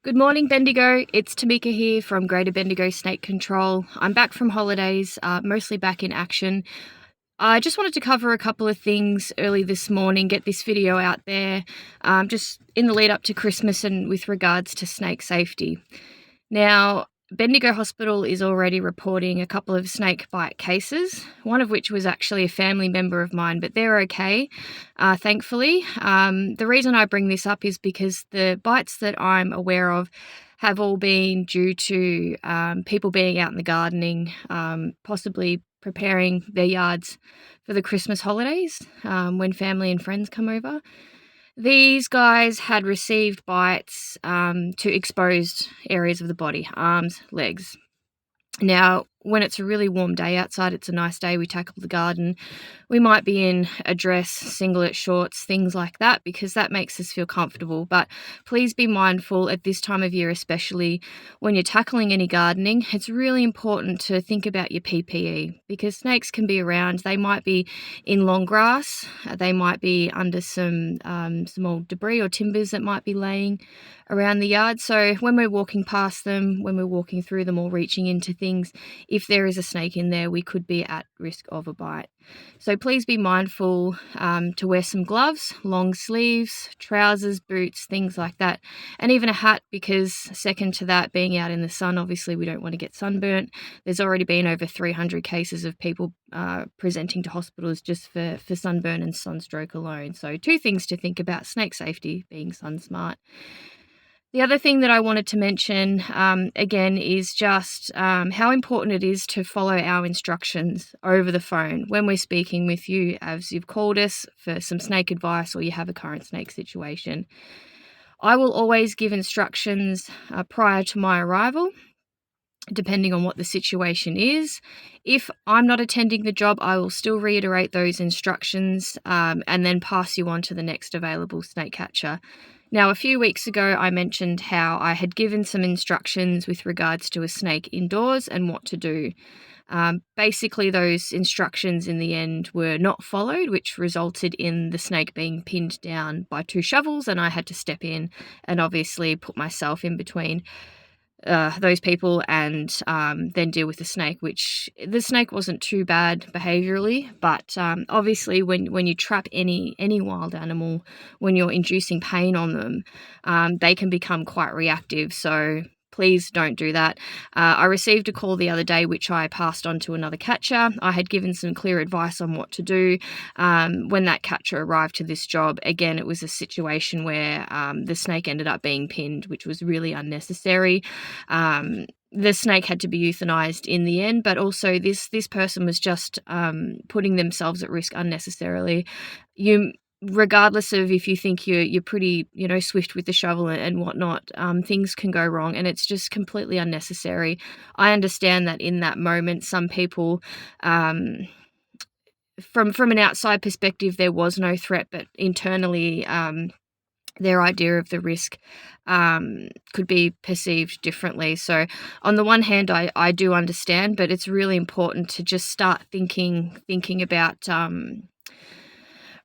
Good morning, Bendigo. It's Tamika here from Greater Bendigo Snake Control. I'm back from holidays, mostly back in action. I just wanted to cover a couple of things early this morning, get this video out there, just in the lead up to Christmas and with regards to snake safety. Now, Bendigo Hospital is already reporting a couple of snake bite cases, one of which was actually a family member of mine, but they're okay, thankfully. The reason I bring this up is because the bites that I'm aware of have all been due to people being out in the gardening, possibly preparing their yards for the Christmas holidays when family and friends come over. These guys had received bites to exposed areas of the body, arms, legs. Now, when it's a really warm day outside, it's a nice day, we tackle the garden, we might be in a dress, singlet, shorts, things like that, because that makes us feel comfortable. But please be mindful at this time of year, especially when you're tackling any gardening. It's really important to think about your PPE because snakes can be around. They might be in long grass, they might be under some old debris or timbers that might be laying around the yard. So when we're walking past them, when we're walking through them or reaching into things, if there is a snake in there, we could be at risk of a bite. So please be mindful to wear some gloves, long sleeves, trousers, boots, things like that, and even a hat, because second to that, being out in the sun, obviously we don't want to get sunburnt. There's already been over 300 cases of people presenting to hospitals just for sunburn and sunstroke alone. So 2 things to think about: snake safety, being sun smart. The other thing that I wanted to mention, again, is just how important it is to follow our instructions over the phone when we're speaking with you, as you've called us for some snake advice or you have a current snake situation. I will always give instructions prior to my arrival, depending on what the situation is. If I'm not attending the job, I will still reiterate those instructions and then pass you on to the next available snake catcher. Now, a few weeks ago, I mentioned how I had given some instructions with regards to a snake indoors and what to do. Basically, those instructions in the end were not followed, which resulted in the snake being pinned down by 2 shovels, and I had to step in and obviously put myself in between those people and then deal with the snake, which the snake wasn't too bad behaviorally, but obviously when you trap any wild animal, when you're inducing pain on them, they can become quite reactive. So please don't do that. I received a call the other day, which I passed on to another catcher. I had given some clear advice on what to do. When that catcher arrived to this job, again, it was a situation where the snake ended up being pinned, which was really unnecessary. The snake had to be euthanized in the end, but also this person was just putting themselves at risk unnecessarily. Regardless of if you think you're pretty, swift with the shovel and whatnot, things can go wrong, and it's just completely unnecessary. I understand that in that moment, some people, from an outside perspective, there was no threat, but internally, their idea of the risk could be perceived differently. So on the one hand, I do understand, but it's really important to just start thinking about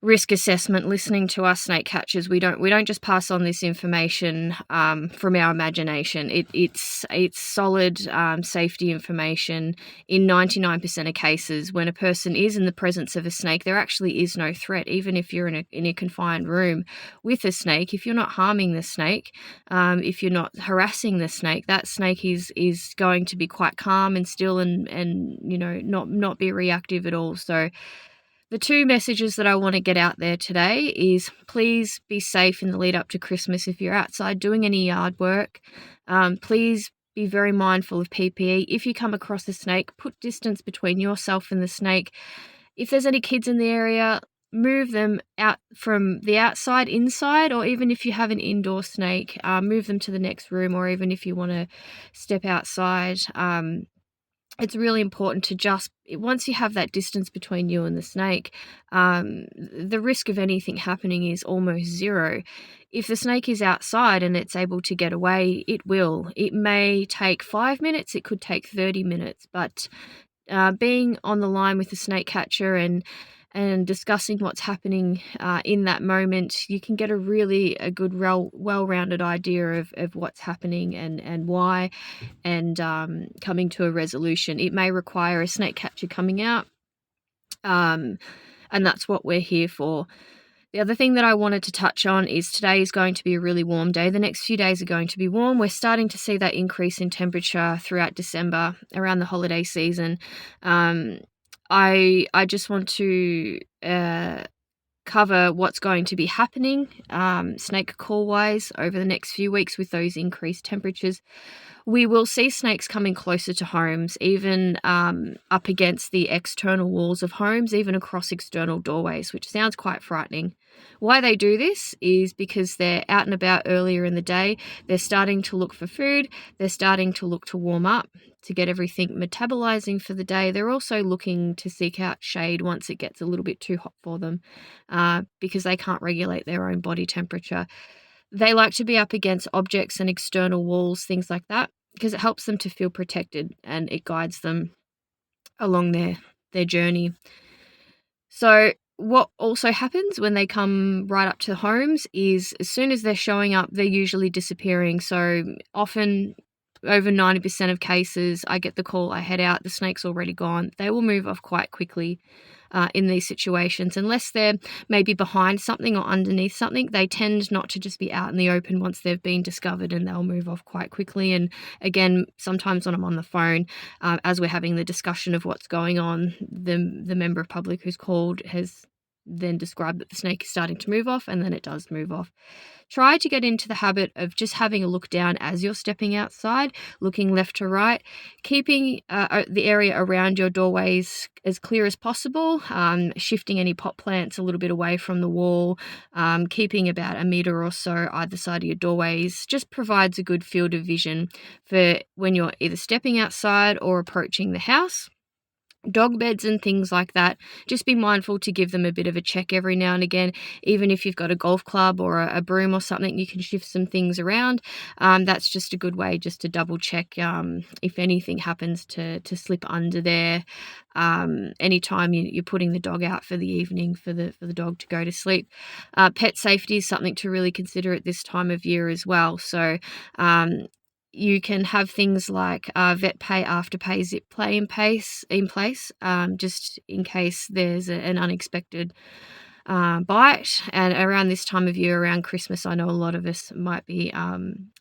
risk assessment, listening to us snake catchers. We don't just pass on this information from our imagination. It's solid safety information. In 99% of cases, when a person is in the presence of a snake, there actually is no threat. Even if you're in a confined room with a snake, if you're not harming the snake, if you're not harassing the snake, that snake is going to be quite calm and still and not be reactive at all. So the 2 messages that I want to get out there today is please be safe in the lead up to Christmas. If you're outside doing any yard work, please be very mindful of PPE. If you come across a snake, put distance between yourself and the snake. If there's any kids in the area, move them out from the outside inside, or even if you have an indoor snake, move them to the next room, or even if you want to step outside. It's really important to just, once you have that distance between you and the snake, the risk of anything happening is almost zero. If the snake is outside and it's able to get away, it will. It may take 5 minutes, it could take 30 minutes, but being on the line with the snake catcher and and discussing what's happening in that moment, you can get a good, well-rounded idea of what's happening and why, and coming to a resolution. It may require a snake catcher coming out, and that's what we're here for. The other thing that I wanted to touch on is today is going to be a really warm day. The next few days are going to be warm. We're starting to see that increase in temperature throughout December, around the holiday season. I just want to cover what's going to be happening snake call wise over the next few weeks with those increased temperatures. We will see snakes coming closer to homes, even up against the external walls of homes, even across external doorways, which sounds quite frightening. Why they do this is because they're out and about earlier in the day. They're starting to look for food. They're starting to look to warm up, to get everything metabolizing for the day. They're also looking to seek out shade once it gets a little bit too hot for them, because they can't regulate their own body temperature. They like to be up against objects and external walls, things like that, because it helps them to feel protected and it guides them along their journey. So what also happens when they come right up to homes is as soon as they're showing up, they're usually disappearing. So often, over 90% of cases, I get the call, I head out, the snake's already gone. They will move off quite quickly in these situations. Unless they're maybe behind something or underneath something, they tend not to just be out in the open once they've been discovered, and they'll move off quite quickly. And again, sometimes when I'm on the phone, as we're having the discussion of what's going on, the member of public who's called has then described that the snake is starting to move off, and then it does move off. Try to get into the habit of just having a look down as you're stepping outside, looking left to right, keeping the area around your doorways as clear as possible, shifting any pot plants a little bit away from the wall, keeping about a metre or so either side of your doorways, just provides a good field of vision for when you're either stepping outside or approaching the house. Dog beds and things like that, just be mindful to give them a bit of a check every now and again. Even if you've got a golf club or a broom or something, you can shift some things around. That's just a good way just to double check if anything happens to slip under there. Anytime you're putting the dog out for the evening for the dog to go to sleep. Pet safety is something to really consider at this time of year as well. So you can have things like vet pay, afterpay, zip play in place, just in case there's an unexpected bite. And around this time of year, around Christmas, I know a lot of us might be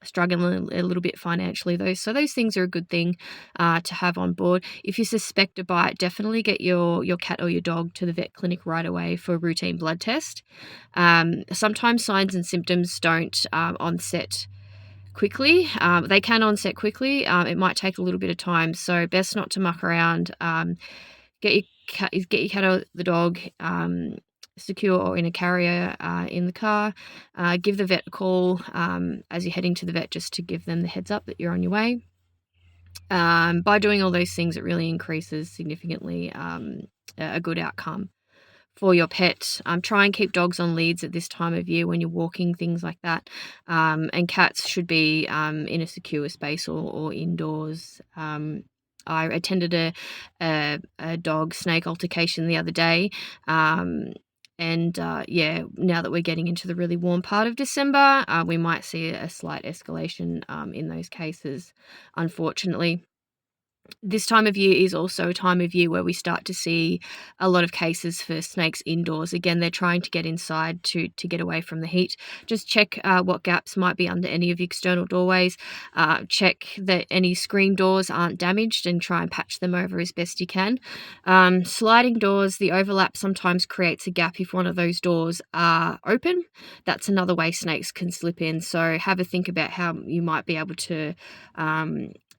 struggling a little bit financially, though. So those things are a good thing to have on board. If you suspect a bite, definitely get your cat or your dog to the vet clinic right away for a routine blood test. Sometimes signs and symptoms don't onset quickly. They can onset quickly. It might take a little bit of time, so best not to muck around. Get your cat or the dog secure or in a carrier in the car. Give the vet a call as you're heading to the vet, just to give them the heads up that you're on your way. By doing all those things, it really increases significantly a good outcome for your pet. Try and keep dogs on leads at this time of year when you're walking, things like that. And cats should be in a secure space or indoors. I attended a dog snake altercation the other day. Now that we're getting into the really warm part of December, we might see a slight escalation in those cases, unfortunately. This time of year is also a time of year where we start to see a lot of cases for snakes indoors. Again, they're trying to get inside to get away from the heat. Just check what gaps might be under any of the external doorways. Check that any screen doors aren't damaged and try and patch them over as best you can. Sliding doors, the overlap sometimes creates a gap if one of those doors are open. That's another way snakes can slip in. So have a think about how you might be able to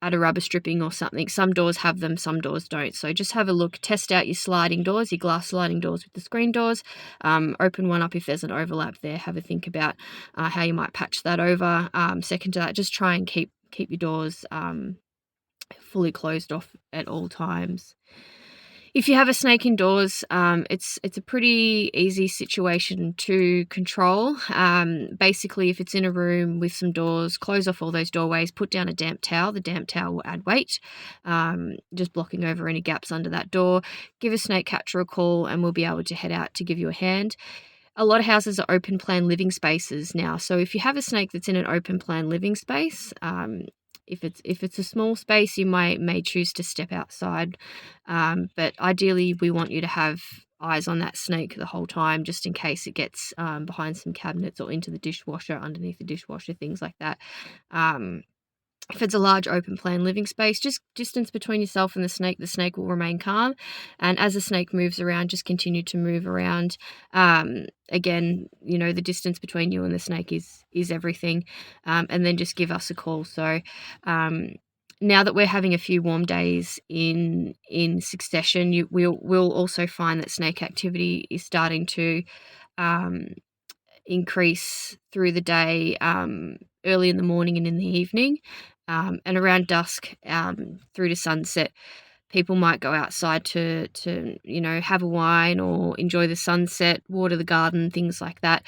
add a rubber stripping or something. Some doors have them, some doors don't. So just have a look, test out your sliding doors, your glass sliding doors with the screen doors. Open one up if there's an overlap there. Have a think about how you might patch that over. Second to that, just try and keep your doors fully closed off at all times. If you have a snake indoors, it's a pretty easy situation to control. Basically, if it's in a room with some doors, close off all those doorways, put down a damp towel. The damp towel will add weight, just blocking over any gaps under that door. Give a snake catcher a call, and we'll be able to head out to give you a hand. A lot of houses are open plan living spaces now. So if you have a snake that's in an open plan living space, if it's a small space, you may choose to step outside. But ideally, we want you to have eyes on that snake the whole time, just in case it gets behind some cabinets or into the dishwasher, underneath the dishwasher, things like that. Um, if it's a large open plan living space, just distance between yourself and the snake will remain calm. And as the snake moves around, just continue to move around. Again, the distance between you and the snake is everything. And then just give us a call. So now that we're having a few warm days in succession, we'll also find that snake activity is starting to um, increase through the day, early in the morning and in the evening, and around dusk, through to sunset. People might go outside to have a wine or enjoy the sunset, water the garden, things like that.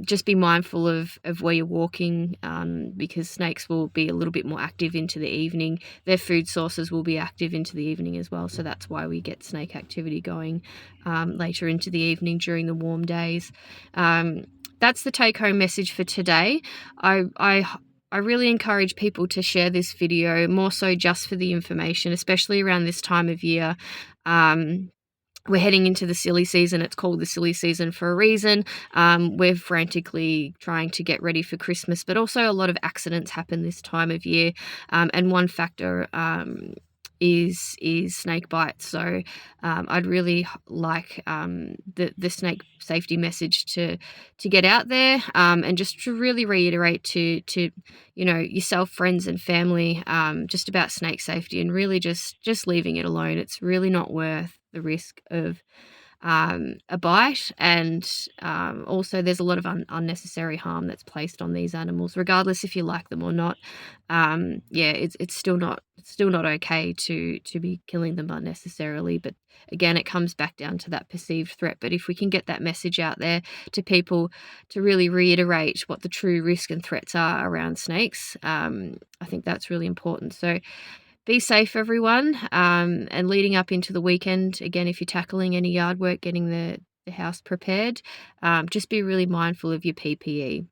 Just be mindful of where you're walking, because snakes will be a little bit more active into the evening. Their food sources will be active into the evening as well, so that's why we get snake activity going later into the evening during the warm days. That's the take-home message for today. I really encourage people to share this video, more so just for the information, especially around this time of year. We're heading into the silly season. It's called the silly season for a reason. We're frantically trying to get ready for Christmas, but also a lot of accidents happen this time of year. And one factor is snake bites. So I'd really like the snake safety message to get out there, and just to really reiterate to yourself, friends and family, just about snake safety, and really just leaving it alone. It's really not worth the risk of a bite, and also there's a lot of unnecessary harm that's placed on these animals, regardless if you like them or not. It's still not okay to be killing them unnecessarily. But again, it comes back down to that perceived threat. But if we can get that message out there to people to really reiterate what the true risk and threats are around snakes, I think that's really important. So be safe, everyone. And leading up into the weekend, again, if you're tackling any yard work, getting the house prepared, just be really mindful of your PPE.